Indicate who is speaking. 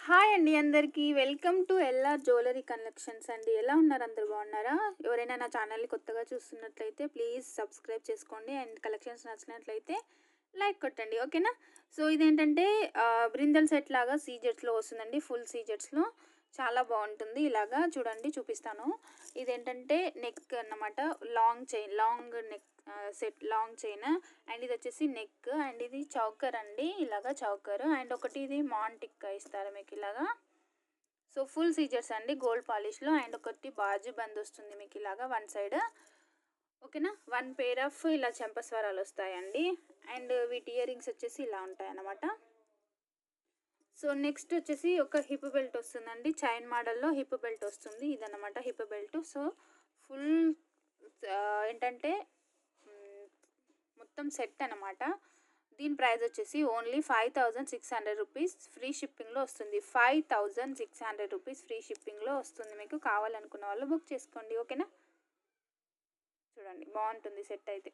Speaker 1: Hi అండి అందరికీ. Welcome to LR jewellery collections అండి. ఎలా ఉన్నారు? అందరూ బాగున్నారా? ఎవరైనా నా ఛానల్ని కొత్తగా చూస్తున్నట్లయితే ప్లీజ్ సబ్స్క్రైబ్ చేసుకోండి అండ్ కలెక్షన్స్ నచ్చినట్లయితే లైక్ కొట్టండి, ఓకేనా? సో ఇదేంటంటే బ్రిందల్ సెట్ లాగా సీజెట్స్లో వస్తుందండి, ఫుల్ సీజెట్స్లో చాలా బాగుంటుంది. ఇలాగా చూడండి, చూపిస్తాను. ఇదేంటంటే నెక్ అన్నమాట, long neck set, long chain. And ఇది వచ్చేసి నెక్, అండ్ ఇది చౌకర్ అండి, ఇలాగా చౌకర్. అండ్ ఒకటి ఇది మాంటిక్ ఇస్తారు మీకు ఇలాగా. సో ఫుల్ సీజర్స్ అండి, గోల్డ్ పాలిష్లో. అండ్ ఒకటి బాజు బంద్ వస్తుంది మీకు ఇలాగా వన్ సైడ్, ఓకేనా? వన్ పేర్ ఆఫ్ ఇలా చెంపస్వరాలు వస్తాయండి. అండ్ వీటి ఇయర్ రింగ్స్ వచ్చేసి ఇలా ఉంటాయి అన్నమాట. సో నెక్స్ట్ వచ్చేసి ఒక హిప్ బెల్ట్ వస్తుందండి, చైన్ మోడల్లో హిప్ బెల్ట్ వస్తుంది. ఇదన్నమాట హిప్ బెల్ట్. సో ఫుల్ ఏంటంటే మొత్తం సెట్ అనమాట. దీని ప్రైస్ వచ్చేసి ఓన్లీ 5600 రూపీస్, ఫ్రీ షిప్పింగ్లో వస్తుంది. 5600 రూపీస్ ఫ్రీ షిప్పింగ్లో వస్తుంది. మీకు కావాలనుకున్న వాళ్ళు బుక్ చేసుకోండి, ఓకేనా? చూడండి బాగుంటుంది సెట్ అయితే.